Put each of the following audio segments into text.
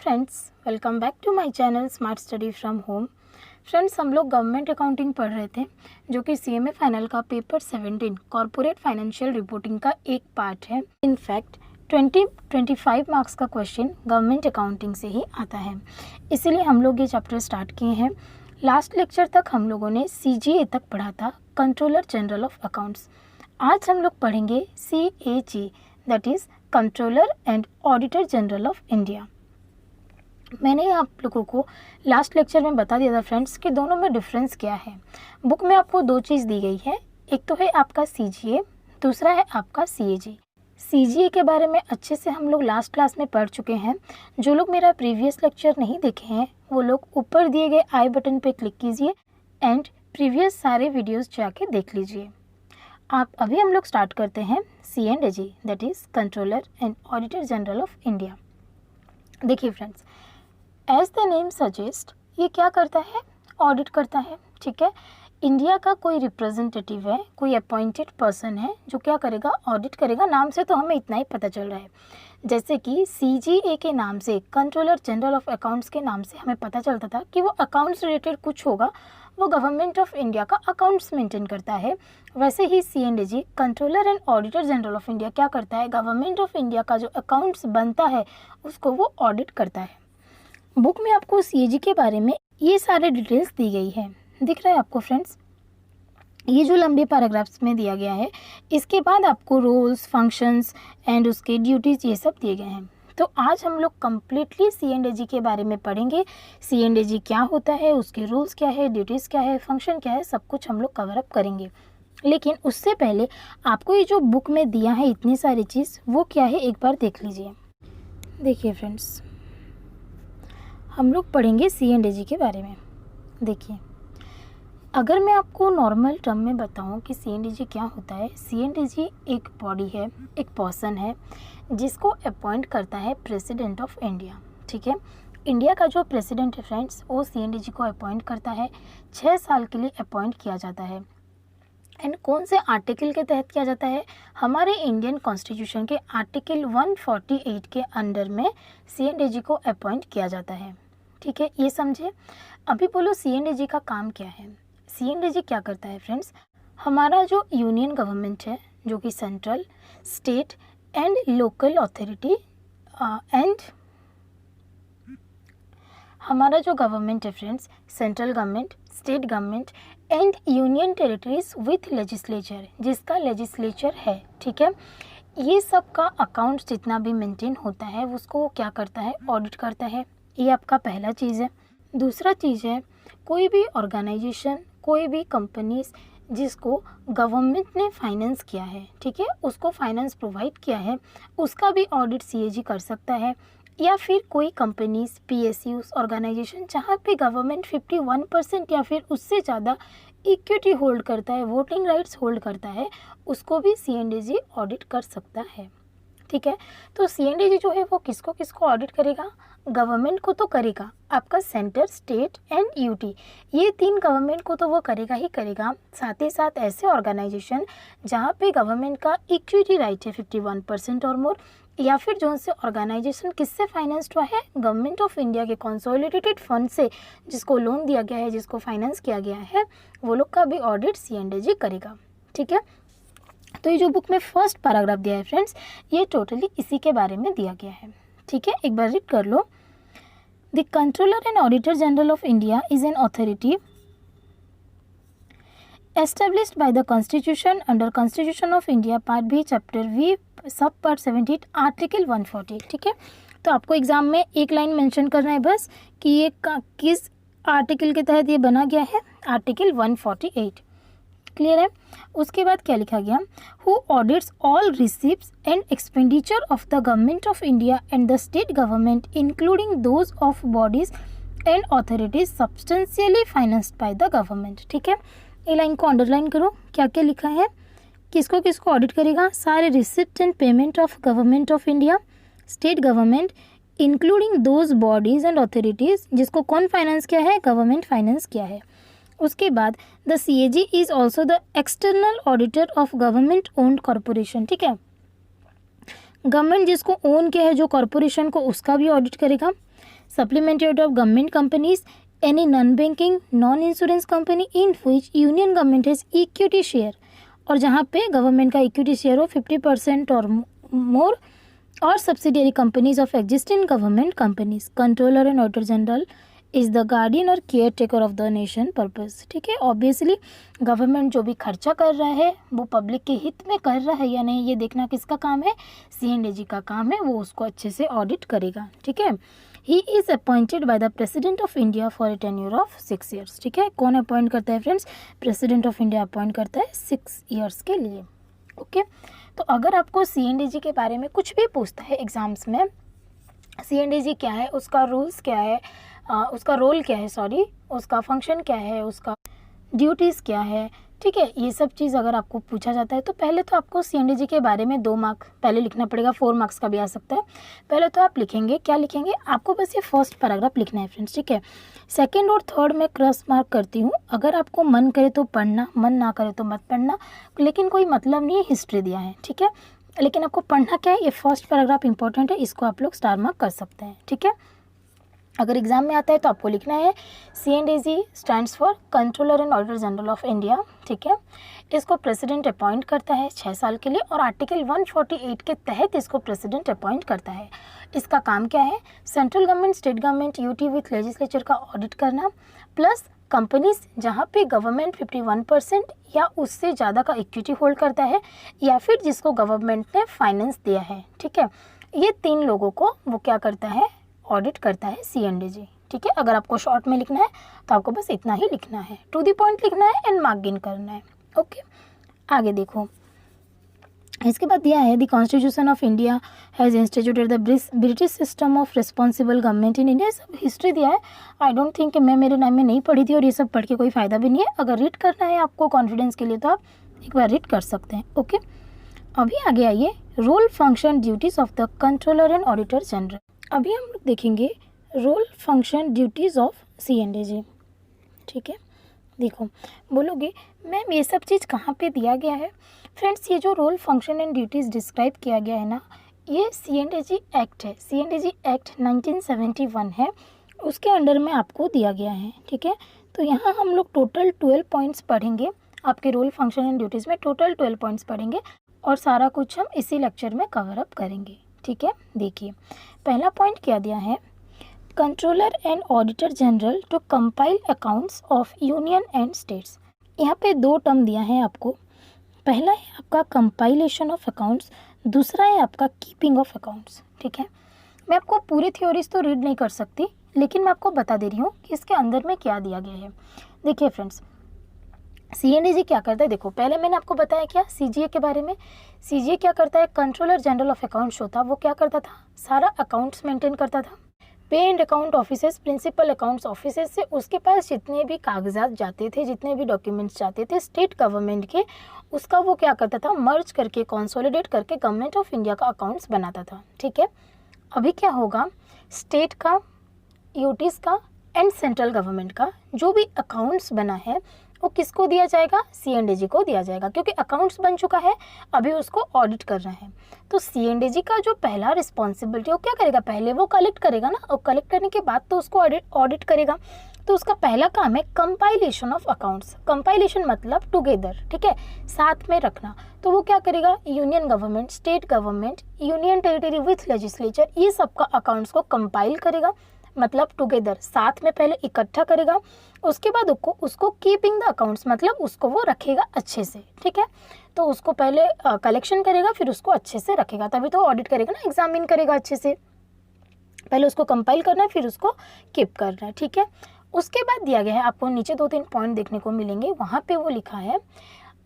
Friends, welcome back to my channel smart study from home. Friends, हम लोग government accounting पढ़ रहे थे, जो कि सीएमए फाइनल का पेपर 17 कॉर्पोरेट फाइनेंशियल रिपोर्टिंग का एक पार्ट है। इनफैक्ट 25 मार्क्स का क्वेश्चन गवर्नमेंट अकाउंटिंग से ही आता है, इसीलिए हम लोग ये चैप्टर स्टार्ट किए हैं। लास्ट लेक्चर तक हम लोगों ने CGA तक पढ़ा था, कंट्रोलर जनरल ऑफ अकाउंट्स। आज हम लोग पढ़ेंगे CAG, that is controller and auditor general of India. मैंने आप लोगों को लास्ट लेक्चर में बता दिया था फ्रेंड्स कि दोनों में डिफरेंस क्या है। बुक में आपको दो चीज़ दी गई है, एक तो है आपका CGA, दूसरा है आपका CAG। CGA के बारे में अच्छे से हम लोग लास्ट क्लास में पढ़ चुके हैं। जो लोग मेरा प्रीवियस लेक्चर नहीं देखे हैं वो लोग ऊपर दिए गए आई बटन पे क्लिक कीजिए एंड प्रीवियस सारे वीडियोस जाके देख लीजिए। अभी हम लोग स्टार्ट करते हैं C&AG, that is controller and auditor general of India. देखिए friends, as the name suggest, ये क्या करता है? ऑडिट करता है। ठीक है, इंडिया का कोई रिप्रेजेंटेटिव है, कोई अपॉइंटेड पर्सन है जो क्या करेगा? ऑडिट करेगा। नाम से तो हमें इतना ही पता चल रहा है, जैसे कि CGA के नाम से, कंट्रोलर जनरल ऑफ अकाउंट्स के नाम से हमें पता चलता था कि वो अकाउंट्स रिलेटेड कुछ होगा, वो गवर्नमेंट ऑफ इंडिया का अकाउंट्स मेंटेन करता है। वैसे ही C&AG, controller and auditor general of India, क्या करता है? गवर्नमेंट ऑफ इंडिया का जो अकाउंट्स बनता है उसको वो ऑडिट करता है। बुक में आपको CAG के बारे में ये सारे डिटेल्स दी गई है, दिख रहा है आपको फ्रेंड्स? ये जो लंबे पैराग्राफ्स में दिया गया है, इसके बाद आपको रोल्स, फंक्शंस एंड उसके ड्यूटीज ये सब दिए गए हैं। तो आज हम लोग कम्प्लीटली C&AG के बारे में पढ़ेंगे। C&AG क्या होता है, उसके रूल्स क्या है, ड्यूटीज़ क्या है, फंक्शन क्या है, सब कुछ हम लोग कवर अप करेंगे। लेकिन उससे पहले आपको ये जो बुक में दिया है इतनी सारी चीज़, वो क्या है एक बार देख लीजिए। देखिए फ्रेंड्स, हम लोग पढ़ेंगे C&AG के बारे में। देखिए, अगर मैं आपको नॉर्मल टर्म में बताऊं कि C&AG क्या होता है, C&AG एक बॉडी है, एक पर्सन है जिसको अपॉइंट करता है प्रेसिडेंट ऑफ इंडिया। ठीक है, इंडिया का जो प्रेसिडेंट है फ्रेंड्स, वो C&AG को अपॉइंट करता है। 6 साल के लिए अपॉइंट किया जाता है। एंड कौन से आर्टिकल के तहत किया जाता है? हमारे इंडियन कॉन्स्टिट्यूशन के आर्टिकल 148 के अंडर में C&AG को अपॉइंट किया जाता है। ठीक है, ये समझे। अभी बोलो C&AG का काम क्या है? C&AG क्या करता है फ्रेंड्स? हमारा जो यूनियन गवर्नमेंट है, जो कि central, state and local authority and हमारा जो गवर्नमेंट है friends, central government, state government and union territories with legislature, जिसका लेजिस्लेचर है। ठीक है, ये सब का अकाउंट जितना भी मेंटेन होता है उसको क्या करता है? ऑडिट करता है। ये आपका पहला चीज़ है। दूसरा चीज़ है, कोई भी ऑर्गेनाइजेशन, कोई भी कंपनीज जिसको गवर्नमेंट ने फाइनेंस किया है, ठीक है, उसको फाइनेंस प्रोवाइड किया है, उसका भी ऑडिट CAG कर सकता है। या फिर कोई कंपनीज, PSUs, ऑर्गेनाइजेशन जहाँ पे गवर्नमेंट 51% या फिर उससे ज़्यादा इक्विटी होल्ड करता है, वोटिंग राइट्स होल्ड करता है, उसको भी C&AG ऑडिट कर सकता है। ठीक है, तो C&AG जो है वो किसको किसको ऑडिट करेगा? गवर्नमेंट को तो करेगा, आपका सेंटर, स्टेट एंड UT, ये 3 गवर्नमेंट को तो वो करेगा ही करेगा। साथ ही साथ ऐसे ऑर्गेनाइजेशन जहाँ पे गवर्नमेंट का इक्विटी राइट है 51% और मोर, या फिर जो से ऑर्गेनाइजेशन किससे फाइनेंस्ड हुआ है? गवर्नमेंट ऑफ इंडिया के कंसोलिडेटेड फंड से, जिसको लोन दिया गया है, जिसको फाइनेंस किया गया है, वो लोग का भी ऑडिट C&AG करेगा। ठीक है, तो ये जो बुक में फर्स्ट पैराग्राफ दिया है फ्रेंड्स, ये टोटली इसी के बारे में दिया गया है। ठीक है, एक बार रीड कर लो। The controller and auditor general of India is an authority established by the Constitution under Constitution of India Part B Chapter V Sub Part 78 Article 140। ठीक है, तो आपको एग्जाम में एक लाइन मेंशन करना है बस कि ये किस आर्टिकल के तहत ये बना गया है? आर्टिकल 148। क्लियर है? उसके बाद क्या लिखा गया? Who audits all receipts and expenditure of the government of India and the state government including those of bodies and authorities substantially financed by the government. ठीक है, ये लाइन को अंडरलाइन करो, क्या क्या लिखा है, किसको किसको ऑडिट करेगा? सारे receipt and payment of government of India, state government including those bodies and authorities, जिसको कौन फाइनेंस किया है? गवर्नमेंट फाइनेंस किया है। उसके बाद the CAG is also the external auditor of government owned corporation. ठीक है, गवर्नमेंट जिसको ओन किया है, जो कॉरपोरेशन को, उसका भी ऑडिट करेगा। supplemented of government companies, any non-banking, non-insurance company in which union government has equity share, और जहाँ पे गवर्नमेंट का इक्विटी शेयर हो 50% और मोर, और subsidiary companies of existing government companies. Controller and auditor general is the guardian और caretaker of the nation purpose. ठीक है, ऑब्वियसली गवर्नमेंट जो भी खर्चा कर रहा है वो पब्लिक के हित में कर रहा है या नहीं, ये देखना किसका काम है, CNDG का काम है, वो उसको अच्छे से ऑडिट करेगा. ठीक है, he is appointed by the President of India for a tenure of 6 years. ठीक है, कौन अपॉइंट करता है friends, President of India appoint करता है 6 years के लिए. ओके, तो अगर आपको CNDG के बारे में कुछ भी पूछता है एग्जाम्स में, CNDG क्या है, उसका रूल्स क्या है, उसका रोल क्या है, सॉरी उसका फंक्शन क्या है, उसका ड्यूटीज़ क्या है, ठीक है, ये सब चीज़ अगर आपको पूछा जाता है तो पहले तो आपको CNDG के बारे में 2 मार्क पहले लिखना पड़ेगा, 4 मार्क्स का भी आ सकता है. पहले तो आप लिखेंगे, क्या लिखेंगे, आपको बस ये फर्स्ट पैराग्राफ लिखना है फ्रेंड्स. ठीक है, सेकंड और थर्ड में क्रॉस मार्क करती हूँ, अगर आपको मन करे तो पढ़ना, मन ना करे तो मत पढ़ना, लेकिन कोई मतलब नहीं है, हिस्ट्री दिया है. ठीक है, लेकिन आपको पढ़ना क्या है, ये फर्स्ट पैराग्राफ इंपॉर्टेंट है, इसको आप लोग स्टार मार्क कर सकते हैं. ठीक है, अगर एग्जाम में आता है तो आपको लिखना है CNDG stands for controller and auditor general of India. ठीक है, इसको प्रेसिडेंट अपॉइंट करता है 6 साल के लिए, और आर्टिकल 148 के तहत इसको प्रेसिडेंट अपॉइंट करता है. इसका काम क्या है, central government, state government, UT with legislature का ऑडिट करना, प्लस कंपनीज जहाँ पे गवर्नमेंट 51% या उससे ज़्यादा का इक्विटी होल्ड करता है, या फिर जिसको गवर्नमेंट ने फाइनेंस दिया है. ठीक है, ये 3 लोगों को वो क्या करता है, ऑडिट करता है CNDG. ठीक है, अगर आपको शॉर्ट में लिखना है तो आपको बस इतना ही लिखना है, टू द पॉइंट लिखना है एंड मार्क गेन करना है. ओके, आगे देखो, इसके बाद दिया है the constitution of India has instituted the British system of responsible government in India. सब हिस्ट्री दिया है, आई डोंट थिंक मैं मेरे टाइम में नहीं पढ़ी थी, और ये सब पढ़ के कोई फ़ायदा भी नहीं है. अगर रीड करना है आपको कॉन्फिडेंस के लिए तो आप एक बार रीड कर सकते हैं. ओके, अभी आगे आइए, role function duties of the controller and auditor general. अभी हम लोग देखेंगे role function duties of CNDG. ठीक है, देखो बोलोगे मैम ये सब चीज़ कहाँ पे दिया गया है. फ्रेंड्स, ये जो role function and duties describe किया गया है ना, ये CNDG एक्ट है. CNDG एक्ट 1971 है, उसके अंडर में आपको दिया गया है. ठीक है, तो यहाँ हम लोग टोटल 12 पॉइंट्स पढ़ेंगे, आपके रोल फंक्शन एंड ड्यूटीज़ में टोटल 12 पॉइंट्स पढ़ेंगे, और सारा कुछ हम इसी लेक्चर में कवर अप करेंगे. ठीक है, देखिए पहला पॉइंट क्या दिया है, controller and auditor general to compile accounts of union and states. यहाँ पे 2 टर्म दिया है आपको, पहला है आपका कंपाइलेशन ऑफ अकाउंट्स, दूसरा है आपका कीपिंग ऑफ अकाउंट्स. ठीक है, मैं आपको पूरी थ्योरीज तो रीड नहीं कर सकती, लेकिन मैं आपको बता दे रही हूँ कि इसके अंदर में क्या दिया गया है. देखिए फ्रेंड्स, CNDG क्या करता है, देखो पहले मैंने आपको बताया क्या CGA के बारे में. CGA क्या करता है, कंट्रोलर जनरल ऑफ अकाउंट्स होता, वो क्या करता था, सारा अकाउंट्स मेंटेन करता था. Pay and account officers, principal accounts officers से उसके पास जितने भी कागजात जाते थे, जितने भी डॉक्यूमेंट्स जाते थे स्टेट गवर्नमेंट के, उसका वो क्या करता था, मर्ज करके कंसोलिडेट करके गवर्नमेंट ऑफ इंडिया का अकाउंट्स बनाता था. ठीक है, अभी क्या होगा, स्टेट का, यूटीज़ का एंड सेंट्रल गवर्नमेंट का जो भी अकाउंट्स बना है वो किसको दिया जाएगा, CNDG को दिया जाएगा, क्योंकि अकाउंट्स बन चुका है, अभी उसको ऑडिट करना है. तो CNDG का जो पहला रिस्पॉन्सिबिलिटी, वो क्या करेगा, पहले वो कलेक्ट करेगा ना, और कलेक्ट करने के बाद तो उसको ऑडिट करेगा. तो उसका पहला काम है कंपाइलेशन ऑफ अकाउंट्स. कंपाइलेशन मतलब टुगेदर, ठीक है, साथ में रखना. तो वो क्या करेगा, union government, state government, union territory with legislature, ये सबका अकाउंट्स को कंपाइल करेगा, मतलब टुगेदर, साथ में पहले इकट्ठा करेगा, उसके बाद उसको कीपिंग द अकाउंट्स मतलब उसको वो रखेगा अच्छे से. ठीक है, तो उसको पहले कलेक्शन करेगा, फिर उसको अच्छे से रखेगा, तभी तो ऑडिट करेगा ना, एग्जामिन करेगा अच्छे से. पहले उसको कंपाइल करना है, फिर उसको कीप करना है. ठीक है, उसके बाद दिया गया है आपको नीचे 2-3 पॉइंट देखने को मिलेंगे, वहाँ पे वो लिखा है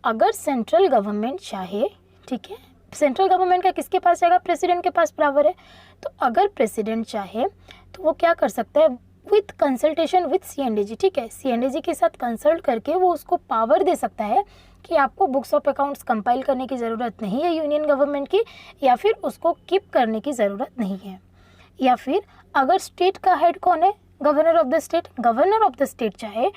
अगर सेंट्रल गवर्नमेंट चाहे, ठीक है, सेंट्रल गवर्नमेंट का किसके पास जाएगा, प्रेसिडेंट के पास पावर है. तो अगर प्रेसिडेंट चाहे तो वो क्या कर सकता है, विथ कंसल्टेशन विथ CNDG. ठीक है, CNDG के साथ कंसल्ट करके वो उसको पावर दे सकता है कि आपको बुक्स ऑफ अकाउंट्स कंपाइल करने की ज़रूरत नहीं है यूनियन गवर्नमेंट की, या फिर उसको कीप करने की ज़रूरत नहीं है. या फिर अगर स्टेट का हेड कौन है, governor of the state, governor of the state चाहे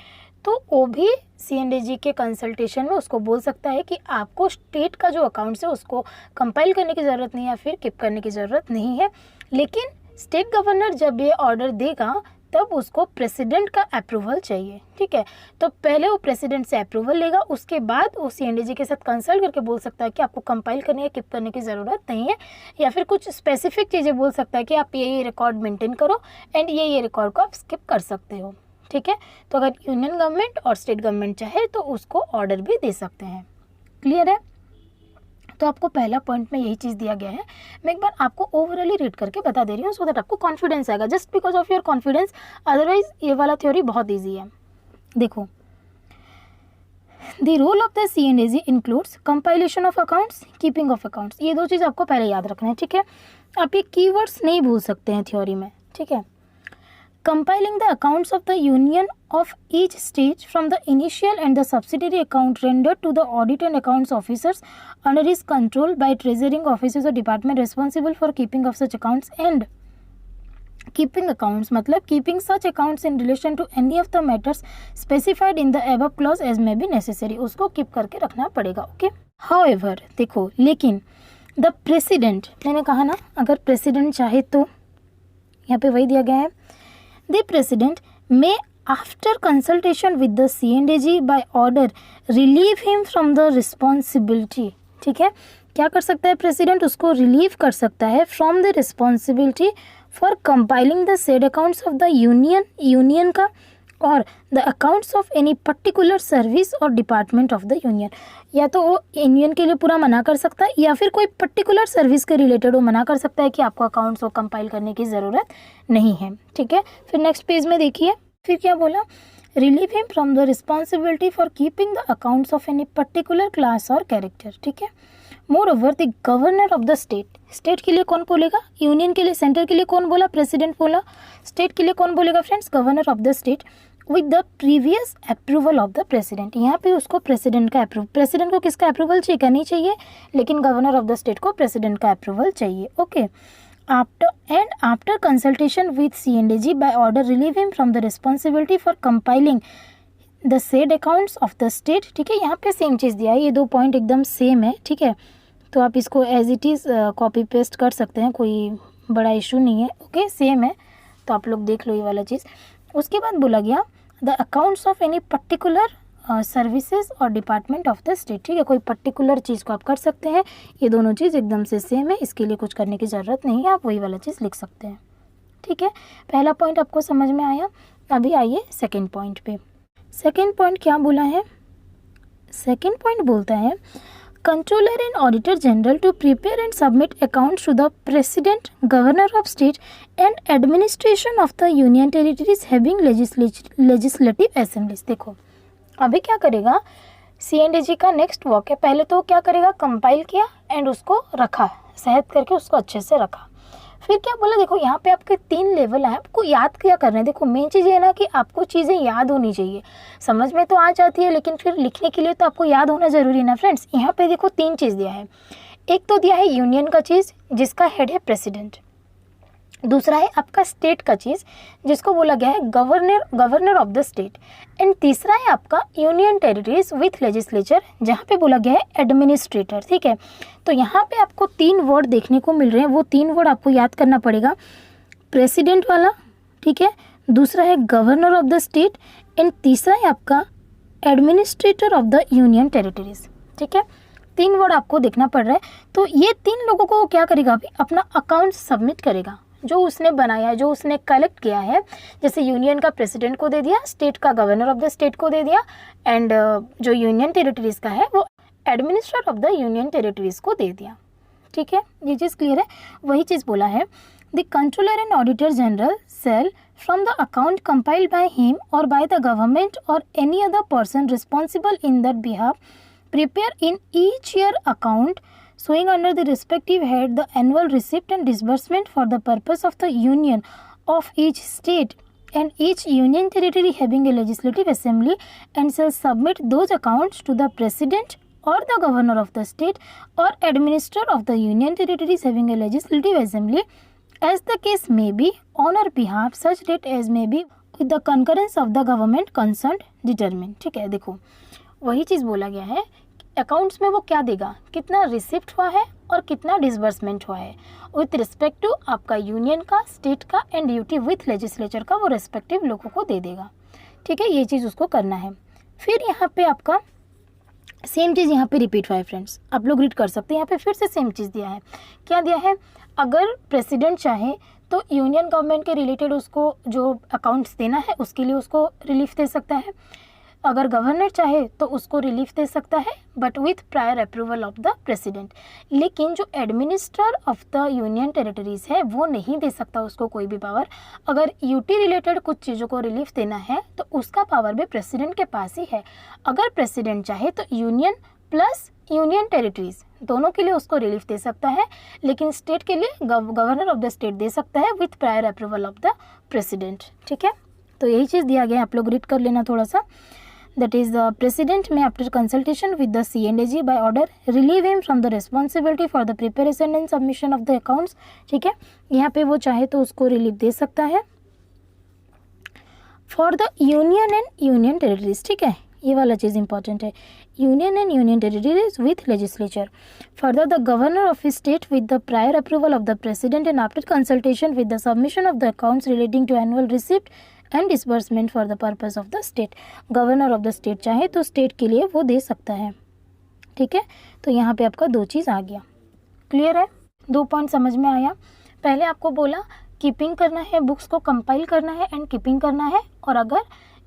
तो वो भी CNDG के कंसल्टेशन में उसको बोल सकता है कि आपको स्टेट का जो अकाउंट्स है उसको कंपाइल करने की ज़रूरत नहीं है या फिर कीप करने की ज़रूरत नहीं है, लेकिन स्टेट गवर्नर जब ये ऑर्डर देगा तब उसको प्रेसिडेंट का अप्रूवल चाहिए, ठीक है। तो पहले वो प्रेसिडेंट से अप्रूवल लेगा, उसके बाद वो सीएनडीजी के साथ कंसल्ट करके बोल सकता है कि आपको कंपाइल करने या कीप करने की ज़रूरत नहीं है, या फिर कुछ स्पेसिफिक चीज़ें बोल सकता है कि आप ये रिकॉर्ड मेंटेन करो एंड ये रिकॉर्ड को आप स्किप कर सकते हो, ठीक है। तो अगर यूनियन गवर्नमेंट और स्टेट गवर्नमेंट चाहे तो उसको ऑर्डर भी दे सकते हैं। क्लियर है? तो आपको पहला पॉइंट में यही चीज़ दिया गया है। मैं एक बार आपको ओवरऑली रीड करके बता दे रही हूँ सो दैट आपको कॉन्फिडेंस आएगा, just because of your confidence. Otherwise ये वाला थ्योरी बहुत ईजी है। देखो, the role of the CNAG includes compilation of accounts, keeping of accounts. ये दो चीज़ आपको पहले याद रखना है, ठीक है। आप ये कीवर्ड्स नहीं भूल सकते हैं थ्योरी में, ठीक है। Compiling the accounts of the union of each stage from the initial and the subsidiary account rendered to the audit and accounts officers under his control by treasuring officers or department responsible for keeping of such accounts and keeping accounts मतलब keeping such accounts in relation to any of the matters specified in the above clause as may be necessary। उसको keep करके रखना पड़ेगा, okay. However, देखो, लेकिन the president, मैंने कहा ना अगर president चाहे तो यहाँ पे वही दिया गया है, the president may after consultation with the CNDG by order relieve him from the responsibility, ठीक है। क्या कर सकता है प्रेसिडेंट? उसको रिलीव कर सकता है from the responsibility for compiling the said accounts of the union का और the accounts of any particular service और डिपार्टमेंट ऑफ द यूनियन। या तो वो यूनियन के लिए पूरा मना कर सकता है या फिर कोई पर्टिकुलर सर्विस के रिलेटेड वो मना कर सकता है कि आपको अकाउंट्स को कंपाइल करने की ज़रूरत नहीं है, ठीक है। फिर नेक्स्ट पेज में देखिए, फिर क्या बोला? Relieve him from the responsibility for keeping the accounts of any particular class और कैरेक्टर, ठीक है। More over the governor of the state के लिए कौन बोलेगा? यूनियन के लिए, सेंटर के लिए कौन बोला? प्रेसिडेंट बोला। स्टेट के लिए कौन बोलेगा friends? Governor of the state with the previous approval of the president. यहाँ पे उसको प्रेसिडेंट का प्रेसिडेंट को किसका अप्रूवल चाहिए? क्या नहीं चाहिए, लेकिन गवर्नर ऑफ द स्टेट को प्रेसिडेंट का अप्रूवल चाहिए, okay. After consultation with CNDG by order relieve him from the responsibility for compiling the said accounts of the state, ठीक है। यहाँ पे सेम चीज़ दिया है, ये दो पॉइंट एकदम सेम है, ठीक है। तो आप इसको as it is copy paste कर सकते हैं, कोई बड़ा इशू नहीं है, ओके। सेम है, तो आप लोग देख लो ये वाला चीज़। उसके बाद बोला गया the accounts of any particular services और डिपार्टमेंट ऑफ द स्टेट, ठीक है। कोई पर्टिकुलर चीज़ को आप कर सकते हैं, ये दोनों चीज़ एकदम से सेम है, इसके लिए कुछ करने की ज़रूरत नहीं है, आप वही वाला चीज़ लिख सकते हैं, ठीक है। पहला पॉइंट आपको समझ में आया। अभी आइए सेकेंड पॉइंट पे। सेकेंड पॉइंट क्या बोला है? सेकेंड पॉइंट बोलता है controller and auditor general to prepare and submit accounts to the president, governor of state and administration of the union territories having legislative assemblies. देखो, अभी क्या करेगा CNDG का नेक्स्ट वर्क है, पहले तो क्या करेगा? कंपाइल किया एंड उसको रखा, सेट करके उसको अच्छे से रखा। फिर क्या बोला? देखो यहाँ पे आपके 3 लेवल हैं, आपको याद क्या करना है? देखो मेन चीज़ ये है ना कि आपको चीज़ें याद होनी चाहिए, समझ में तो आ जाती है लेकिन फिर लिखने के लिए तो आपको याद होना ज़रूरी है ना फ्रेंड्स। यहाँ पे देखो 3 चीज़ दिया है। एक तो दिया है यूनियन का चीज़ जिसका हेड है प्रेसिडेंट, दूसरा है आपका स्टेट का चीज़ जिसको बोला गया है governor of the state, and तीसरा है आपका यूनियन टेरिटरीज विथ लेजिस्लेचर जहाँ पे बोला गया है एडमिनिस्ट्रेटर, ठीक है। तो यहाँ पे आपको 3 वर्ड देखने को मिल रहे हैं, वो 3 वर्ड आपको याद करना पड़ेगा। प्रेसिडेंट वाला, ठीक है, दूसरा है governor of the state and तीसरा है आपका administrator of the union territories, ठीक है। 3 वर्ड आपको देखना पड़ रहा है। तो ये 3 लोगों को क्या करेगा? अभी अपना अकाउंट सबमिट करेगा, जो उसने बनाया है, जो उसने कलेक्ट किया है। जैसे यूनियन का प्रेसिडेंट को दे दिया, स्टेट का गवर्नर ऑफ द स्टेट को दे दिया, एंड जो यूनियन टेरिटरीज का है वो administrator of the union territories को दे दिया, ठीक है। ये चीज़ क्लियर है? वही चीज़ बोला है the controller and auditor general shall from the account compiled by him और बाय द गवर्नमेंट और any other person responsible in that behalf prepare in each year account showing under the respective head the annual receipt and disbursement for the purpose of the union of each state and each union territory having a legislative assembly, and shall submit those accounts to the president or the governor of the state or administrator of the union territories having a legislative assembly as the case may be on our behalf such date as may be with the concurrence of the government concerned determined, ठीक है। देखो वही चीज़ बोला गया है accounts में वो क्या देगा, कितना रिसिप्ट हुआ है और कितना डिसबर्समेंट हुआ है विथ रिस्पेक्ट टू आपका यूनियन का, स्टेट का एंड ड्यूटी विथ लेजिस्लेचर का, वो रेस्पेक्टिव लोगों को दे देगा। ठीक है, ये चीज़ उसको करना है। फिर यहाँ पे आपका सेम चीज़ यहाँ पे रिपीट हुआ है फ्रेंड्स, आप लोग रीड कर सकते हैं। यहाँ पे फिर से सेम चीज़ दिया है। क्या दिया है, अगर प्रेसिडेंट चाहे तो यूनियन गवर्नमेंट के रिलेटेड उसको जो अकाउंट्स देना है उसके लिए उसको रिलीफ दे सकता है। अगर गवर्नर चाहे तो उसको रिलीफ दे सकता है, but with prior approval of the president. लेकिन जो administrator of the union territories है वो नहीं दे सकता उसको कोई भी पावर। अगर यूटी रिलेटेड कुछ चीज़ों को रिलीफ देना है तो उसका पावर भी प्रेसिडेंट के पास ही है। अगर प्रेसिडेंट चाहे तो यूनियन प्लस यूनियन टेरिटरीज दोनों के लिए उसको रिलीफ दे सकता है, लेकिन स्टेट के लिए गवर्नर ऑफ द स्टेट दे सकता है with prior approval of the president. ठीक है, तो यही चीज़ दिया गया है, आप लोग रीड कर लेना थोड़ा सा। That is, the president may, after consultation with the C&AG by order, relieve him from the responsibility for the preparation and submission of the accounts। ठीक है, यहाँ पे वो चाहे तो उसको रिलीफ दे सकता है for the union and union territories. ठीक है, ये वाला चीज़ इंपॉर्टेंट है, union and union territories with legislature. Further the governor of state with the prior approval of the president and after consultation with the submission of the accounts relating to annual receipt and disbursement for the purpose of the state. Governor of the state चाहे तो state के लिए वो दे सकता है। ठीक है, तो यहाँ पे आपका दो चीज़ आ गया। क्लियर है, दो पॉइंट समझ में आया। पहले आपको बोला कीपिंग करना है, बुक्स को कंपाइल करना है एंड कीपिंग करना है, और अगर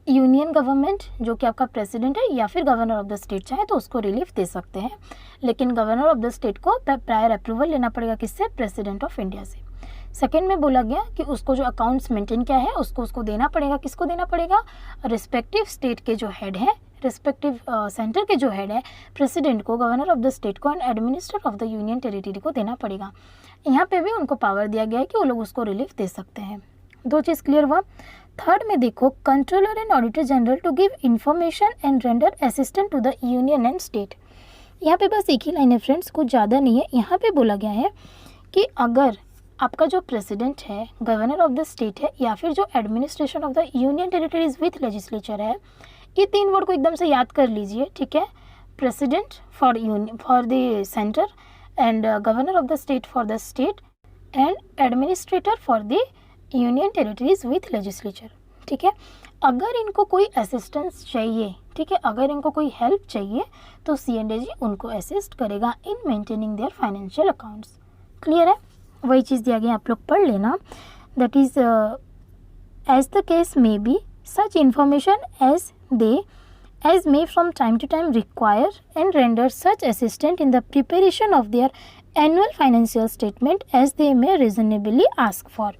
यूनियन गवर्नमेंट जो कि आपका प्रेसिडेंट है या फिर गवर्नर ऑफ द स्टेट चाहे तो उसको रिलीफ दे सकते हैं, लेकिन गवर्नर ऑफ द स्टेट को प्रायर अप्रूवल लेना पड़ेगा, किससे, प्रेसिडेंट ऑफ इंडिया से। सेकेंड में बोला गया कि उसको जो अकाउंट्स मेंटेन क्या है उसको देना पड़ेगा, किसको देना पड़ेगा, रिस्पेक्टिव स्टेट के जो हेड है, रिस्पेक्टिव सेंटर के जो हेड है, प्रेसिडेंट को, गवर्नर ऑफ द स्टेट को and administrator of the union territory को देना पड़ेगा। यहाँ पे भी उनको पावर दिया गया है कि वो लोग उसको रिलीफ दे सकते हैं। दो चीज़ क्लियर हुआ। थर्ड में देखो, controller and auditor general to give information and render assistant to the union and state. यहाँ पे बस एक ही लाइन है फ्रेंड्स, कुछ ज़्यादा नहीं है। यहाँ पे बोला गया है कि अगर आपका जो प्रेसिडेंट है, गवर्नर ऑफ द स्टेट है, या फिर जो administration of the union territories with legislature है, ये तीन वर्ड को एकदम से याद कर लीजिए। ठीक है, president for the centre and governor of the state for the state and administrator for the union territories with legislature. ठीक है, अगर इनको कोई असिस्टेंस चाहिए, ठीक है, अगर इनको कोई हेल्प चाहिए तो C&AG उनको असिस्ट करेगा in maintaining their financial accounts. Clear है, वही चीज़ दिया गया, आप लोग पढ़ लेना। That is as the case may be such information as may from time to time require and render such assistant in the preparation of their annual financial statement as they may reasonably ask for.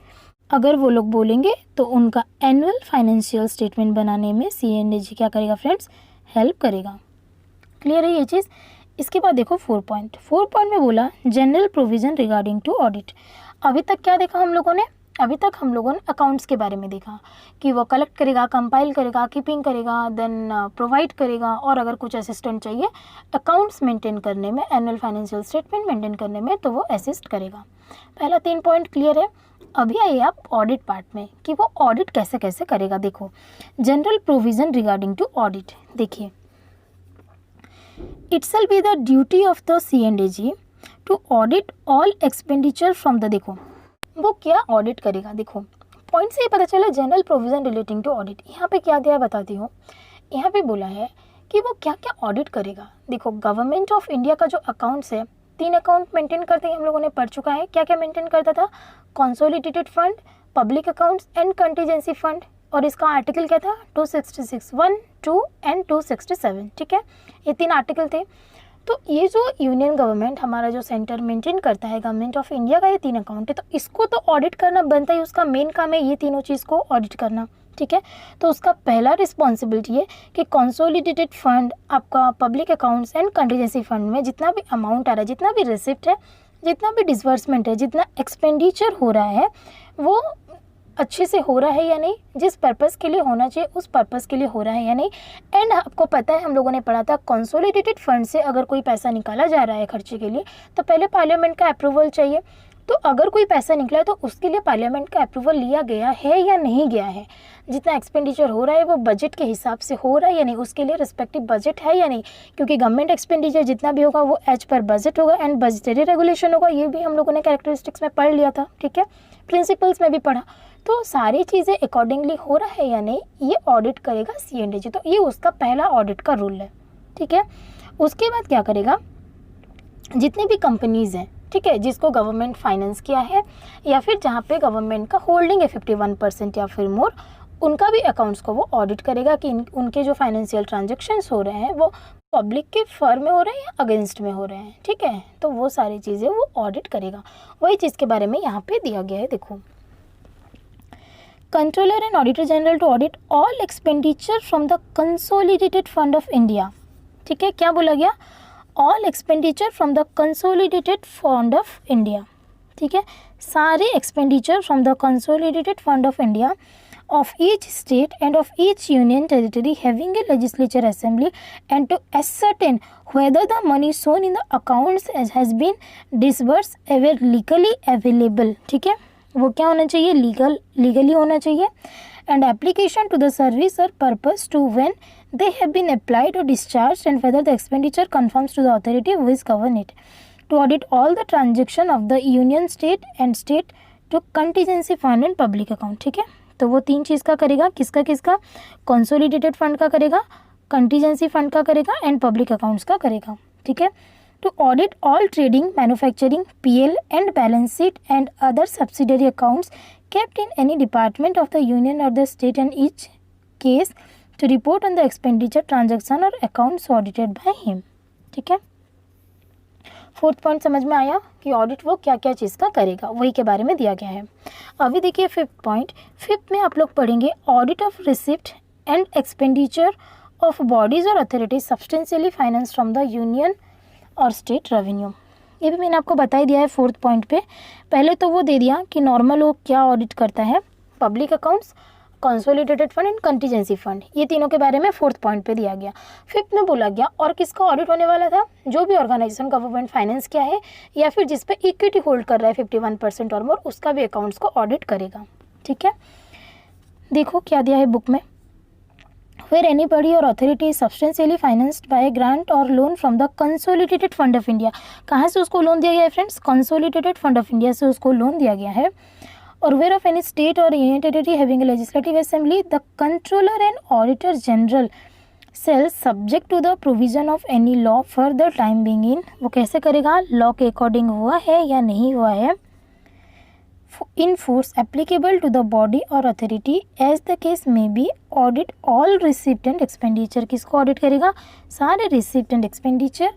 अगर वो लोग बोलेंगे तो उनका annual financial statement बनाने में C&AG क्या करेगा फ्रेंड्स, हेल्प करेगा। क्लियर है ये चीज़। इसके बाद देखो 4 पॉइंट में बोला general provision regarding to audit. अभी तक क्या देखा हम लोगों ने, अभी तक हम लोगों ने अकाउंट्स के बारे में देखा कि वो कलेक्ट करेगा, कंपाइल करेगा, कीपिंग करेगा, देन प्रोवाइड करेगा, और अगर कुछ असिस्टेंट चाहिए अकाउंट्स मेंटेन करने में, एनुअल फाइनेंशियल स्टेटमेंट मेंटेन करने में, तो वो असिस्ट करेगा। पहला 3 पॉइंट क्लियर है। अभी आइए आप ऑडिट पार्ट में कि वो ऑडिट कैसे कैसे करेगा। देखो, general provision regarding to audit, देखिए, it shall be the duty of the C&AG to audit all expenditure from the, देखो वो क्या ऑडिट करेगा। देखो पॉइंट से ही पता चला, general provision relating to audit. यहाँ पे क्या दिया है बताती हूँ। यहाँ पे बोला है कि वो क्या क्या ऑडिट करेगा। देखो, गवर्नमेंट ऑफ इंडिया का जो अकाउंट्स है, 3 अकाउंट मेंटेन करते हैं, हम लोगों ने पढ़ चुका है। क्या क्या मेंटेन करता था, consolidated fund, public accounts and contingency fund, और इसका आर्टिकल क्या था 266, 1, 2 एंड 267। ठीक है, ये 3 आर्टिकल थे। तो ये जो यूनियन गवर्नमेंट, हमारा जो सेंटर मेंटेन करता है, गवर्नमेंट ऑफ इंडिया का ये 3 अकाउंट है, तो इसको तो ऑडिट करना बनता है, उसका मेन काम है ये तीनों चीज़ को ऑडिट करना। ठीक है, तो उसका पहला रिस्पॉन्सिबिलिटी है कि कंसोलिडेटेड फंड, आपका public accounts and contingency fund में जितना भी अमाउंट आ रहा है, जितना भी रिसिप्ट है, जितना भी डिसबर्समेंट है, जितना एक्सपेंडिचर हो रहा है, वो अच्छे से हो रहा है या नहीं, जिस पर्पज़ के लिए होना चाहिए उस पर्पज़ के लिए हो रहा है या नहीं। एंड आपको पता है, हम लोगों ने पढ़ा था, कंसोलिडेटेड फंड से अगर कोई पैसा निकाला जा रहा है खर्चे के लिए तो पहले पार्लियामेंट का अप्रूवल चाहिए। तो अगर कोई पैसा निकला है तो उसके लिए पार्लियामेंट का अप्रूवल लिया गया है या नहीं गया है, जितना एक्सपेंडिचर हो रहा है वो बजट के हिसाब से हो रहा है या नहीं, उसके लिए रिस्पेक्टिव बजट है या नहीं, क्योंकि गवर्नमेंट एक्सपेंडिचर जितना भी होगा वो एज पर बजट होगा एंड बजटरी रेगुलेशन होगा। ये भी हम लोगों ने कैरेक्टरिस्टिक्स में पढ़ लिया था, ठीक है, प्रिंसिपल्स में भी पढ़ा। तो सारी चीज़ें अकॉर्डिंगली हो रहा है या नहीं, ये ऑडिट करेगा CNDG। तो ये उसका पहला ऑडिट का रूल है, ठीक है। उसके बाद क्या करेगा, जितनी भी कंपनीज़ हैं, ठीक है, जिसको गवर्नमेंट फाइनेंस किया है या फिर जहाँ पे गवर्नमेंट का होल्डिंग है 51% या फिर मोर, उनका भी अकाउंट्स को वो ऑडिट करेगा कि उनके जो फाइनेंशियल ट्रांजैक्शंस हो रहे हैं वो पब्लिक के फर में हो रहे हैं या अगेंस्ट में हो रहे हैं, ठीक है। तो वो सारी चीज़ें वो ऑडिट करेगा। वही चीज़ के बारे में यहाँ पे दिया गया है, देखो, controller and auditor general to audit all expenditure from the consolidated fund of India, ठीक है। क्या बोला गया, all expenditure from the consolidated fund of India, ठीक है, सारे expenditure from the consolidated fund of India of each state and of each union territory having a legislature assembly, and to ascertain whether the money shown in the accounts has been disbursed ever legally available, ठीक है, वो क्या होना चाहिए, legally होना चाहिए, and application to the service or purpose to when they have been applied or discharged, and whether the expenditure conforms to the authority which govern it, to audit all the transaction of the union, state and state to contingency fund and public account, ठीक है। तो वो 3 चीज़ का करेगा, किसका consolidated fund का करेगा, contingency fund का करेगा एंड पब्लिक अकाउंट्स का करेगा, ठीक है। To audit all trading, manufacturing, PL and balance sheet and other subsidiary accounts kept in any department of the union और the state and each case to report on the expenditure transaction और accounts audited by him, ठीक है। 4th point समझ में आया कि audit वो क्या क्या चीज़ का करेगा, वही के बारे में दिया गया है। अभी देखिए 5th पॉइंट। 5th में आप लोग पढ़ेंगे audit of receipt and expenditure of bodies और authorities substantially finance from the union और स्टेट रेवेन्यू। ये भी मैंने आपको बता ही दिया है 4th पॉइंट पे। पहले तो वो दे दिया कि नॉर्मल वो क्या ऑडिट करता है, public accounts, consolidated fund and contingency fund, ये तीनों के बारे में 4th पॉइंट पे दिया गया। 5th में बोला गया और किसका ऑडिट होने वाला था, जो भी ऑर्गेनाइजेशन गवर्नमेंट फाइनेंस किया है या फिर जिस पे इक्विटी होल्ड कर रहा है 51% और मोर, उसका भी अकाउंट्स को ऑडिट करेगा, ठीक है। देखो क्या दिया है बुक में, where anybody or authority is substantially financed by a grant or loan from the consolidated fund of India। कहाँ से उसको लोन दिया गया है friends, consolidated fund of India से उसको लोन दिया गया है। और where of any state or union territory having a legislative assembly, the controller and auditor general shall subject to the provision of any law for the time being in, वो कैसे करेगा, law के according हुआ है या नहीं हुआ है, in force applicable to the body or authority as the case may be, audit all receipt and expenditure, किसको ऑडिट करेगा, सारे receipt and expenditure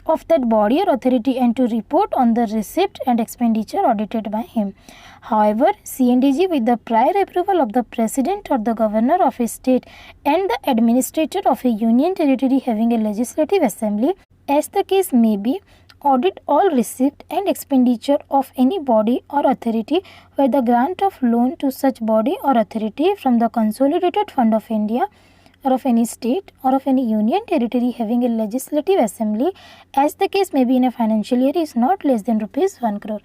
of that body or authority and to report on the receipt and expenditure audited by him. However, CNDG with the prior approval of the president or the governor of a state and the administrator of a union territory having a legislative assembly, as the case may be, audit all receipt and expenditure of any body or authority by the grant of loan to such body or authority from the consolidated fund of India or of any state or of any union territory having a legislative assembly, as the case may be in a financial year, is not less than ₹1 crore।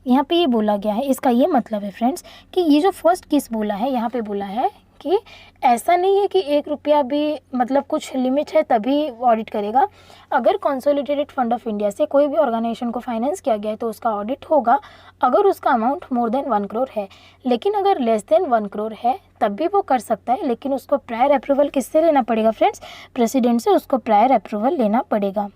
यहाँ पे ये बोला गया है, इसका ये मतलब है फ्रेंड्स कि ये जो फर्स्ट केस बोला है, यहाँ पे बोला है कि ऐसा नहीं है कि 1 रुपया भी मतलब कुछ लिमिट है तभी ऑडिट करेगा। अगर कंसोलिडेटेड फंड ऑफ इंडिया से कोई भी ऑर्गेनाइजेशन को फाइनेंस किया गया है तो उसका ऑडिट होगा अगर उसका अमाउंट मोर देन 1 करोड़ है। लेकिन अगर लेस देन 1 करोड़ है तब भी वो कर सकता है, लेकिन उसको प्रायर अप्रूवल किससे लेना पड़ेगा फ्रेंड्स, प्रेसिडेंट से उसको प्रायर अप्रूवल लेना पड़ेगा,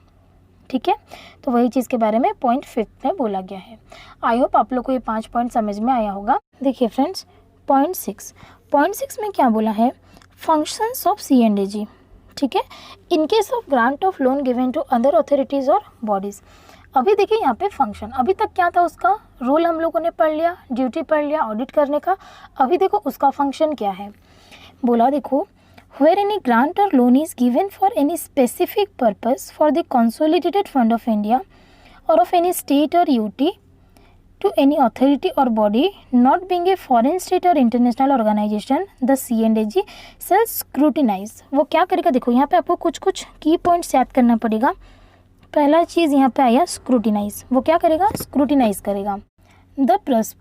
ठीक है। तो वही चीज़ के बारे में पॉइंट 5 में बोला गया है। आई होप आप लोग को ये 5 पॉइंट समझ में आया होगा। देखिए फ्रेंड्स पॉइंट 6 में क्या बोला है, फंक्शंस ऑफ CNDG, ठीक है, in case of grant of loan given to other authorities और बॉडीज़। अभी देखिए यहाँ पे फंक्शन, अभी तक क्या था उसका रोल हम लोगों ने पढ़ लिया, ड्यूटी पढ़ लिया ऑडिट करने का। अभी देखो उसका फंक्शन क्या है, बोला देखो where any grant or loan is given for any specific purpose for the consolidated fund of India or of any state or UT to any authority or body not being a foreign state or international organization, the CNDG shall scrutinize। वो क्या करेगा, देखो यहाँ पे आपको कुछ कुछ की पॉइंट्स याद करना पड़ेगा। पहला चीज़ यहाँ पे आया स्क्रूटिनाइज, वो क्या करेगा, स्क्रूटिनाइज करेगा। the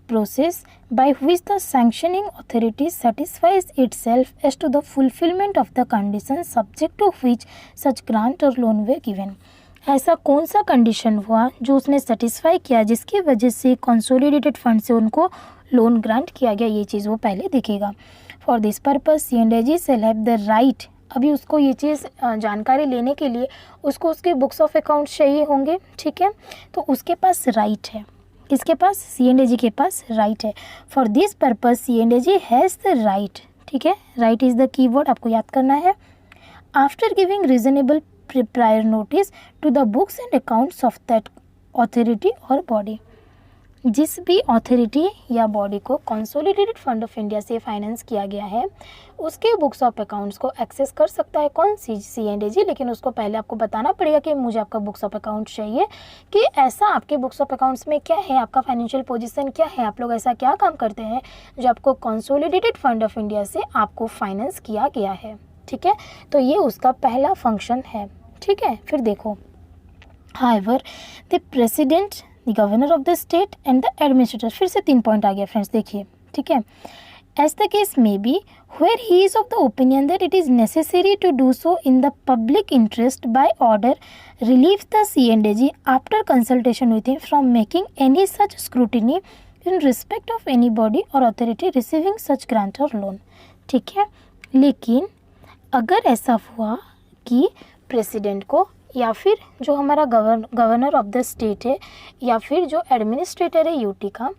process by which the sanctioning authority satisfies itself as to the fulfillment of the conditions subject to which such grant or loan were given। ऐसा कौन सा कंडीशन हुआ जो उसने सेटिस्फाई किया जिसकी वजह से कंसोलिडेटेड फंड से उनको लोन ग्रांट किया गया, ये चीज़ वो पहले देखेगा। For this purpose C&AG shall have the right, अभी उसको ये चीज़ जानकारी लेने के लिए उसको उसके बुक्स ऑफ अकाउंट्स चाहिए होंगे, ठीक है, तो उसके पास राइट है। किसके पास? C&AG के पास राइट है। For this purpose C&AG has the right, ठीक है, राइट इज़ द कीवर्ड, आपको याद करना है। After giving reasonable prior notice to the books and accounts of that authority और बॉडी, जिस भी अथॉरिटी या बॉडी को कंसोलिडेटेड फंड ऑफ इंडिया से फाइनेंस किया गया है उसके बुक्स ऑफ अकाउंट्स को एक्सेस कर सकता है कौन? C&AG। लेकिन उसको पहले आपको बताना पड़ेगा कि मुझे आपका बुक्स ऑफ अकाउंट्स चाहिए, कि ऐसा आपके बुक्स ऑफ अकाउंट्स में क्या है, आपका फाइनेंशियल पोजीशन क्या है, आप लोग ऐसा क्या काम करते हैं जो आपको कंसोलिडेटेड फंड ऑफ इंडिया से आपको फाइनेंस किया गया है, ठीक है, तो ये उसका पहला फंक्शन है, ठीक है। फिर देखो, however the president, the governor of the state and the administrator, फिर से 3 पॉइंट आ गया फ्रेंड्स, देखिए, ठीक है। As the case may be where he is of the opinion that it is necessary to do so in the public interest by order, relieves the C&AG after consultation with him from making any such scrutiny in respect of any body or authority receiving such grant or loan, ठीक है। लेकिन अगर ऐसा हुआ कि president को या फिर जो हमारा गवर्नर ऑफ द स्टेट है या फिर जो एडमिनिस्ट्रेटर है यूटी का,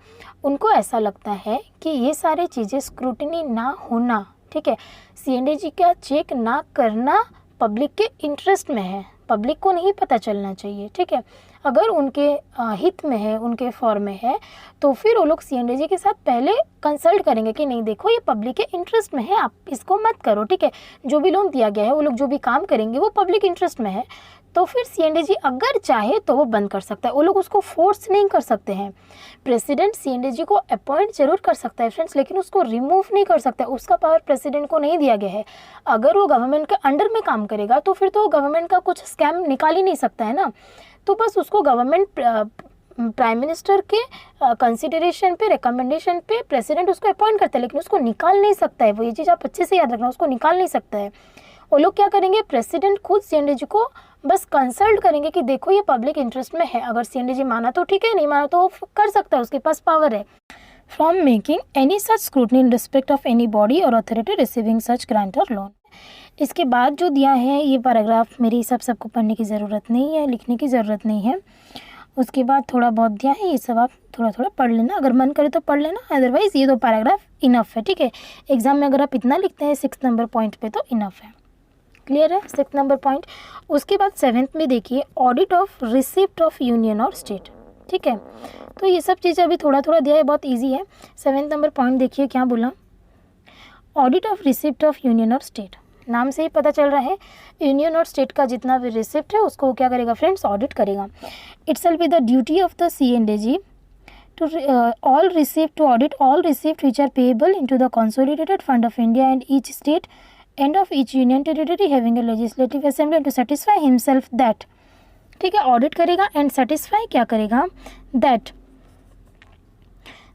उनको ऐसा लगता है कि ये सारी चीज़ें स्क्रूटनी ना होना, ठीक है, C&AG का चेक ना करना पब्लिक के इंटरेस्ट में है, पब्लिक को नहीं पता चलना चाहिए, ठीक है। अगर उनके हित में है, उनके फॉर्म में है, तो फिर वो लोग C&AG के साथ पहले कंसल्ट करेंगे कि नहीं देखो ये पब्लिक के इंटरेस्ट में है, आप इसको मत करो, ठीक है, जो भी लोन दिया गया है वो लोग जो भी काम करेंगे वो पब्लिक इंटरेस्ट में है, तो फिर C&AG अगर चाहे तो वो बंद कर सकता है, वो लोग उसको फोर्स नहीं कर सकते हैं। प्रेसिडेंट C&AG को अपॉइंट जरूर कर सकता है फ्रेंड्स, लेकिन उसको रिमूव नहीं कर सकता है, उसका पावर प्रेसिडेंट को नहीं दिया गया है। अगर वो गवर्नमेंट के अंडर में काम करेगा तो फिर तो गवर्नमेंट का कुछ स्कैम निकाल ही नहीं सकता है ना, तो बस उसको गवर्नमेंट प्राइम मिनिस्टर के कंसिडरेशन पे, रिकमेंडेशन पे प्रेसिडेंट उसको अपॉइंट करता है, लेकिन उसको निकाल नहीं सकता है। वो ये चीज़ आप अच्छे से याद रखना, उसको निकाल नहीं सकता है। वो लोग क्या करेंगे, प्रेसिडेंट खुद C&AG को बस कंसल्ट करेंगे कि देखो ये पब्लिक इंटरेस्ट में है, अगर C&AG माना तो ठीक है, नहीं माना तो वो कर सकता है, उसके पास पावर है। From making any such scrutiny in respect of any body और अथॉरिटी रिसीविंग सच ग्रांट और लोन। इसके बाद जो दिया है ये पैराग्राफ मेरे हिसाब से आपको पढ़ने की ज़रूरत नहीं है, लिखने की ज़रूरत नहीं है। उसके बाद थोड़ा बहुत दिया है, ये सब आप थोड़ा थोड़ा पढ़ लेना, अगर मन करे तो पढ़ लेना, अदरवाइज़ ये 2 पैराग्राफ इनफ है, ठीक है। एग्जाम में अगर आप इतना लिखते हैं 6 नंबर पॉइंट पे तो इनफ है। क्लियर है 6 नंबर पॉइंट। उसके बाद 7th में देखिए, audit of receipt of union और स्टेट, ठीक है, तो ये सब चीज़ें अभी थोड़ा थोड़ा दिया है, बहुत ईजी है। 7 नंबर पॉइंट देखिए क्या बोला, audit of receipt of union और स्टेट। नाम से ही पता चल रहा है यूनियन और स्टेट का जितना भी रिसिप्ट है उसको क्या करेगा फ्रेंड्स, ऑडिट करेगा। It shall be the duty of the C&AG to all receipt to audit all receipt which are payable into the consolidated fund of India and each state and of each union territory having a legislative assembly and to satisfy himself that, ठीक है, audit करेगा and satisfy क्या करेगा, that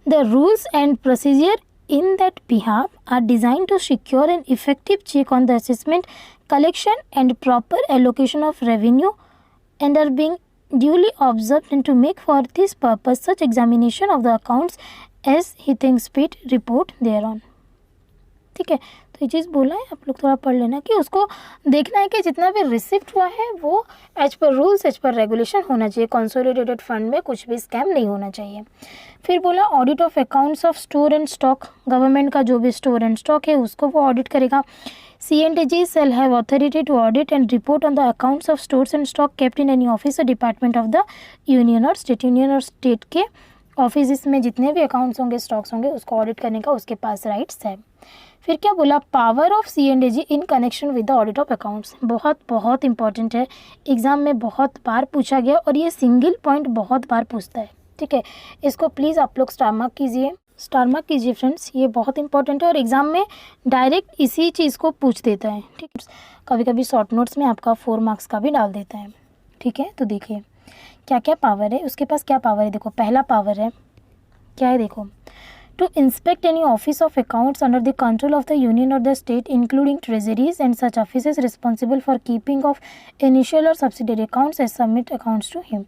the rules and procedure in that behalf are designed to secure an effective check on the assessment, collection and proper allocation of revenue and are being duly observed and to make for this purpose such examination of the accounts as he thinks fit report thereon, ठीक है। तो ये चीज़ बोला है, आप लोग थोड़ा पढ़ लेना कि उसको देखना है कि जितना भी रिसिप्ट हुआ है वो as per rules as per regulation होना चाहिए, कंसोलिडेटेड फंड में कुछ भी स्कैम नहीं होना चाहिए। फिर बोला audit of accounts of store and stock, government का जो भी स्टोर एंड स्टॉक है उसको वो ऑडिट करेगा। C&AG shall have authority to audit and report on the accounts of stores and stock kept in any office or department of the union or state, union और state के office में जितने भी accounts होंगे, stocks होंगे, उसको audit करने का उसके पास राइट्स है। फिर क्या बोला, power of C&AG in connection with the audit of accounts, बहुत बहुत इंपॉर्टेंट है, एग्जाम में बहुत बार पूछा गया और ये सिंगल पॉइंट बहुत बार पूछता है, ठीक है। इसको प्लीज़ आप लोग स्टार मार्क कीजिए फ्रेंड्स, ये बहुत इंपॉर्टेंट है और एग्जाम में डायरेक्ट इसी चीज़ को पूछ देता है, ठीक है। कभी कभी शॉर्ट नोट्स में आपका 4 मार्क्स का भी डाल देता है, ठीक है। तो देखिए क्या क्या पावर है उसके पास, क्या पावर है, देखो पहला पावर है क्या है देखो, to inspect any office of accounts under the control of the union or the state including treasuries and such offices responsible for keeping of initial or subsidiary accounts as submit accounts to him।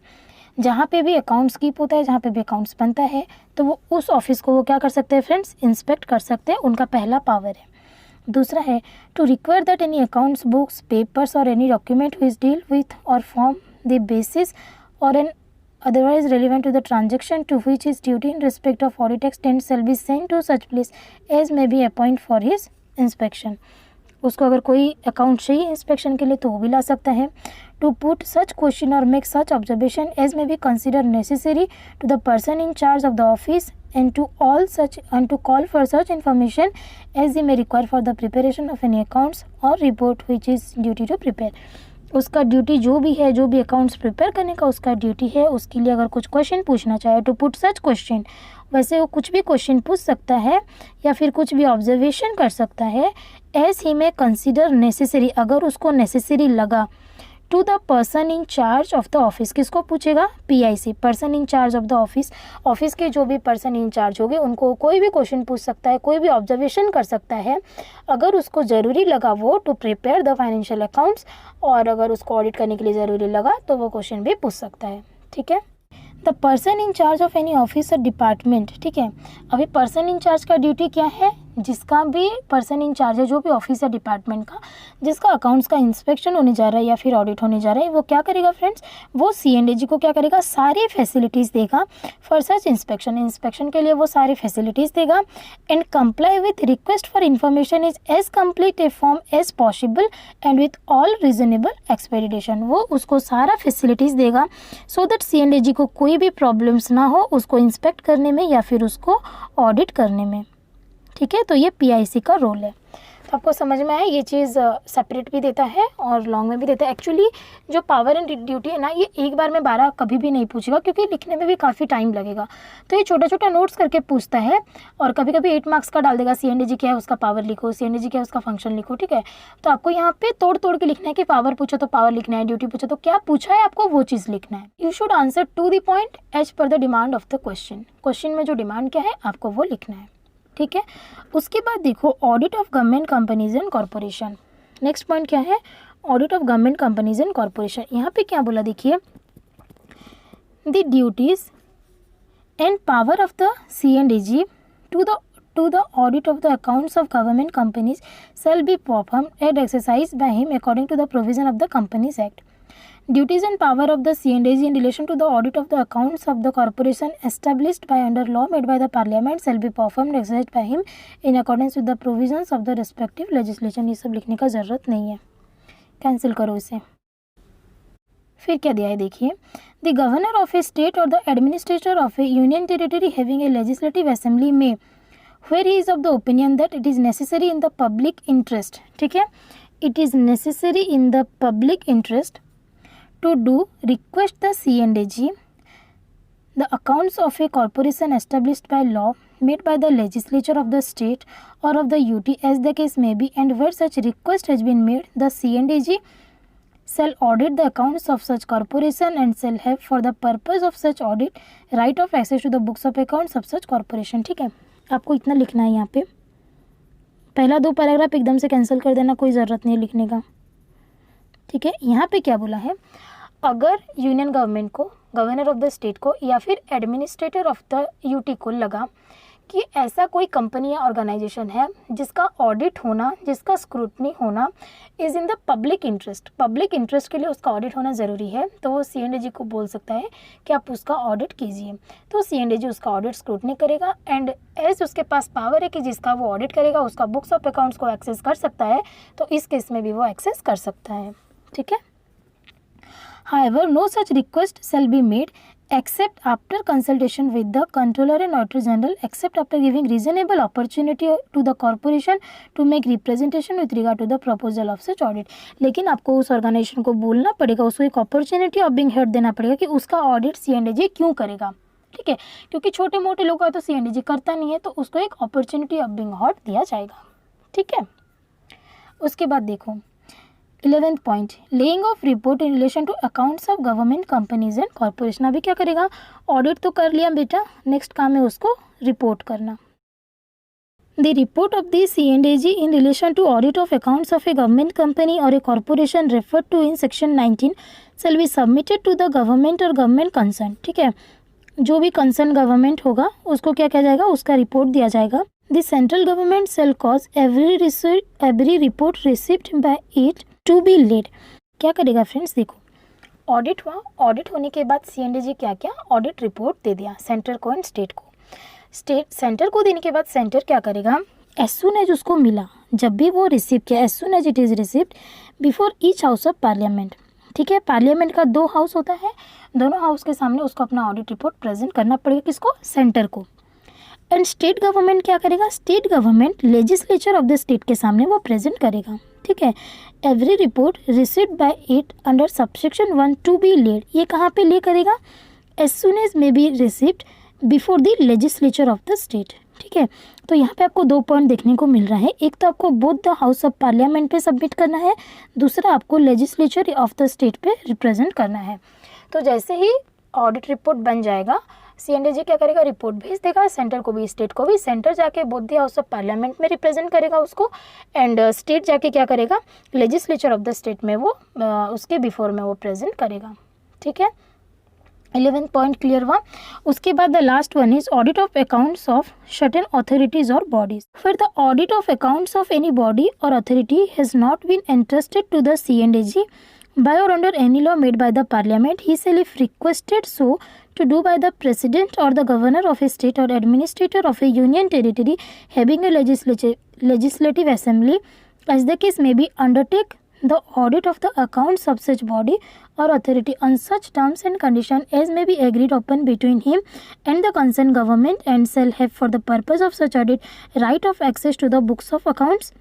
जहाँ पे भी accounts keep होता है, जहाँ पे भी accounts बनता है, तो वो उस ऑफिस को वो क्या कर सकते हैं फ्रेंड्स, इंस्पेक्ट कर सकते हैं, उनका पहला पावर है। दूसरा है to require that any accounts books papers और any document which deal with और फॉर्म द बेसिस और an otherwise relevant to the transaction to which is duty in respect of audit extent shall be sent to such place as may be appointed for his inspection। उसको अगर कोई account चाहिए inspection के लिए तो वो भी ला सकता है। टू पुट सच क्वेश्चन और make such observation as may be consider necessary to the person in charge of the office and to call for such information as he may require for the preparation of any accounts or report which is duty to prepare। उसका duty जो भी है, जो भी accounts prepare करने का उसका duty है, उसके लिए अगर कुछ क्वेश्चन पूछना चाहे टू पुट सच क्वेश्चन, वैसे वो कुछ भी क्वेश्चन पूछ सकता है या फिर कुछ भी ऑब्जर्वेशन कर सकता है एज ही में कंसिडर नेसेसरी, अगर उसको नेसेसरी लगा, to the person in charge of the office. किसको पूछेगा, PIC, person in charge of the office. Office के जो भी पर्सन इन चार्ज होंगे उनको कोई भी क्वेश्चन पूछ सकता है, कोई भी ऑब्जर्वेशन कर सकता है, अगर उसको ज़रूरी लगा वो to prepare the financial accounts, और अगर उसको ऑडिट करने के लिए ज़रूरी लगा तो वो क्वेश्चन भी पूछ सकता है। ठीक है, the person in charge of any office और डिपार्टमेंट। ठीक है, अभी पर्सन इन चार्ज का ड्यूटी क्या है, जिसका भी पर्सन इन चार्ज है, जो भी ऑफिस या डिपार्टमेंट का जिसका अकाउंट्स का इंस्पेक्शन होने जा रहा है या फिर ऑडिट होने जा रहा है, वो क्या करेगा फ्रेंड्स, वो CNDG को क्या करेगा, सारी फैसिलिटीज़ देगा फॉर सच इंस्पेक्शन। इंस्पेक्शन के लिए वो सारी फैसिलिटीज़ देगा and comply with request for information is as complete a form as possible and with all reasonable expedition. वो उसको सारा फैसिलिटीज़ देगा सो दैट CNDG को कोई भी प्रॉब्लम्स ना हो उसको इंस्पेक्ट करने में या फिर उसको ऑडिट करने में। ठीक है, तो ये PIC का रोल है। तो आपको समझ में आया, ये चीज़ सेपरेट भी देता है और लॉन्ग में भी देता है। एक्चुअली जो पावर एंड ड्यूटी है ना, ये एक बार में 12 कभी भी नहीं पूछेगा, क्योंकि लिखने में भी काफ़ी टाइम लगेगा, तो ये छोटा छोटा नोट्स करके पूछता है और कभी कभी 8 मार्क्स का डाल देगा। CNDG क्या है उसका पावर लिखो, CNDG क्या है उसका फंक्शन लिखो। ठीक है, तो आपको यहाँ पे तोड़ तोड़ के लिखना है कि पावर पूछो तो पावर लिखना है, ड्यूटी पूछो तो क्या पूछा है आपको वो चीज़ लिखना है। You should answer to the point as per the demand of the question. Question में जो डिमांड क्या है आपको वो लिखना है। ठीक है, उसके बाद देखो audit of government companies and corporation. Next point क्या है, audit of government companies and corporation. यहाँ पे क्या बोला देखिए, the duties and power of the CNDG to the audit of the accounts of government companies shall be performed and exercised by him according to the provision of the Companies Act. Duties and power of the CNDG in relation to the audit of the accounts of the corporation established by under law made by the Parliament shall be performed and exercised by him in accordance with the provisions of the respective legislation। ये सब लिखने का ज़रूरत नहीं है, cancel करो इसे। फिर क्या दिया है देखिए, the governor of a state और the administrator of a union territory having a legislative assembly में where he is of the opinion that it is necessary in the public interest। ठीक है, it is necessary in the public interest to do request the CNDG the accounts of a corporation established by law made by the legislature of the state or of the UT as the case may be, and where such request has been made the CNDG shall audit the accounts of such corporation and shall have for the purpose of such audit right of access to the books of accounts of such corporation। ठीक है, आपको इतना लिखना है यहाँ पे, पहला 2 paragraph एकदम से कैंसिल कर देना, कोई ज़रूरत नहीं है लिखने का। ठीक है, यहाँ पे क्या बोला है, अगर यूनियन गवर्नमेंट को, गवर्नर ऑफ द स्टेट को या फिर एडमिनिस्ट्रेटर ऑफ द UT को लगा कि ऐसा कोई कंपनी या ऑर्गेनाइजेशन है जिसका ऑडिट होना, जिसका स्क्रूटनी होना is in the public interest, public interest के लिए उसका ऑडिट होना ज़रूरी है, तो वो CNDG को बोल सकता है कि आप उसका ऑडिट कीजिए। तो CNDG उसका ऑडिट स्क्रूटनी करेगा एंड एज उसके पास पावर है कि जिसका वो ऑडिट करेगा उसका बुक्स ऑफ अकाउंट्स को एक्सेस कर सकता है, तो इस केस में भी वो एक्सेस कर सकता है। ठीक है, however no such request shall be made except after consultation with the controller and auditor general, except after giving reasonable opportunity to the corporation to make representation with regard to the proposal of such audit। लेकिन आपको उस organisation को बोलना पड़ेगा, उसको एक opportunity of being head देना पड़ेगा कि उसका ऑडिट CNDG क्यों करेगा। ठीक है, क्योंकि छोटे मोटे लोगों का तो CNDG करता नहीं है, तो उसको एक अपॉर्चुनिटी ऑफ बिंग हेड दिया जाएगा। ठीक है, उसके बाद देखो 11th point, laying of report in relation to accounts of government companies and corporation. अभी क्या करेगा, ऑडिट तो कर लिया बेटा, नेक्स्ट काम है उसको रिपोर्ट करना। The report of the C&AG in relation to audit of accounts of a government company or a corporation referred to in section 19 shall be submitted to the government or government concerned। ठीक है, जो भी concern government होगा उसको क्या किया जाएगा, उसका रिपोर्ट दिया जाएगा। The central government shall cause every report received by it to be laid। क्या करेगा फ्रेंड्स, देखो ऑडिट हुआ, ऑडिट होने के बाद C&AG क्या क्या ऑडिट रिपोर्ट दे दिया सेंटर को एंड स्टेट को। स्टेट सेंटर को देने के बाद सेंटर क्या करेगा, एज सून एज उसको मिला, जब भी वो रिसीव किया, as soon as it is received before each house of parliament. ठीक है, पार्लियामेंट का 2 हाउस होता है, दोनों हाउस के सामने उसको अपना ऑडिट रिपोर्ट प्रेजेंट करना पड़ेगा, किसको, सेंटर को। एंड स्टेट गवर्नमेंट क्या करेगा, state government legislature of the state के सामने वो प्रेजेंट करेगा। ठीक है, every report received by it under subsection 1 to be laid, ये कहाँ पे ले करेगा, as soon as may be received before the legislature of the state. ठीक है, तो यहाँ पे आपको 2 पॉइंट देखने को मिल रहा है, एक तो आपको both the house of parliament पे सबमिट करना है, दूसरा आपको लेजिस्लेचर ऑफ द स्टेट पे रिप्रेजेंट करना है। तो जैसे ही ऑडिट रिपोर्ट बन जाएगा, C&AG क्या करेगा, रिपोर्ट भेज देगा सेंटर को भी स्टेट को भी, सेंटर जाके both the house of parliament में रिप्रेजेंट करेगा उसको, एंड स्टेट जाके क्या करेगा, लेजिस्लेचर ऑफ द स्टेट में वो उसके बिफोर में वो प्रेजेंट करेगा। ठीक है, 11th पॉइंट क्लियर हुआ। उसके बाद the last one is audit of accounts of certain authorities और बॉडीज। फिर the audit of accounts of any body और authority has not been entrusted to the C&AG by or under any law made by the parliament, he shall if requested so to do by the president or the governor of a state or administrator of a union territory having a legislative assembly, as the case may be, undertake the audit of the accounts of such body or authority on such terms and conditions as may be agreed upon between him and the concerned government, and shall have for the purpose of such audit right of access to the books of accounts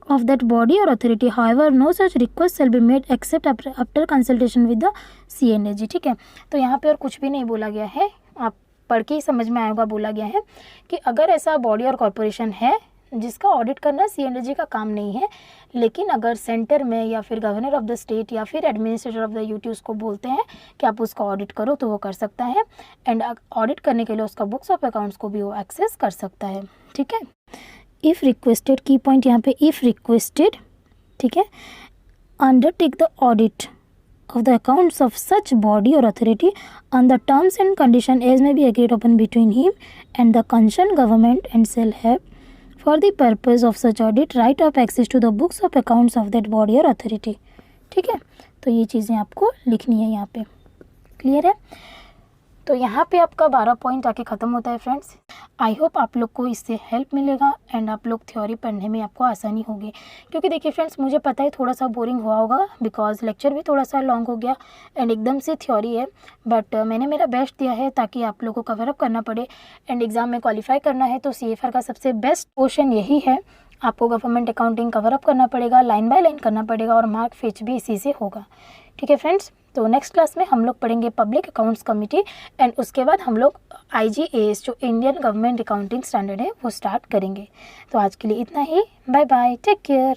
of that body or authority। however no such request shall be made except after consultation with the C&AG। ठीक है, तो यहाँ पे और कुछ भी नहीं बोला गया है, आप पढ़ के ही समझ में आएगा, बोला गया है कि अगर ऐसा बॉडी और कॉर्पोरेशन है जिसका ऑडिट करना C&AG का काम नहीं है, लेकिन अगर सेंटर में या फिर गवर्नर ऑफ द स्टेट या फिर एडमिनिस्ट्रेटर ऑफ द यूटी उसको बोलते हैं कि आप उसका ऑडिट करो, तो वो कर सकता है, एंड ऑडिट करने के लिए उसका बुक्स ऑफ अकाउंट्स को भी वो एक्सेस कर सकता है। ठीक है, इफ़ रिक्वेस्टेड, की पॉइंट यहाँ पे इफ़ रिक्वेस्टेड, ठीक है, undertake the audit of the accounts of such body or authority on the terms and condition as may be agreed upon between him and the concerned government, and shall have for the purpose of such audit right of access to the books of accounts of that body or authority। ठीक है, तो ये चीज़ें आपको लिखनी है यहाँ पे, क्लियर है। तो यहाँ पे आपका 12 पॉइंट आके ख़त्म होता है फ्रेंड्स। आई होप आप लोग को इससे हेल्प मिलेगा एंड आप लोग थ्योरी पढ़ने में आपको आसानी होगी, क्योंकि देखिए फ्रेंड्स मुझे पता है थोड़ा सा बोरिंग हुआ होगा बिकॉज लेक्चर भी थोड़ा सा लॉन्ग हो गया एंड एकदम से थ्योरी है, बट मैंने मेरा बेस्ट दिया है ताकि आप लोगों को कवर अप करना पड़े एंड एग्ज़ाम में क्वालिफाई करना है। तो CFR का सबसे बेस्ट पोर्शन यही है, आपको गवर्नमेंट अकाउंटिंग कवर अप करना पड़ेगा, लाइन बाय लाइन करना पड़ेगा और मार्क फेच भी इसी से होगा। ठीक है फ्रेंड्स, तो नेक्स्ट क्लास में हम लोग पढ़ेंगे पब्लिक अकाउंट्स कमेटी एंड उसके बाद हम लोग IGAS जो इंडियन गवर्नमेंट अकाउंटिंग स्टैंडर्ड है वो स्टार्ट करेंगे। तो आज के लिए इतना ही, बाय बाय, टेक केयर।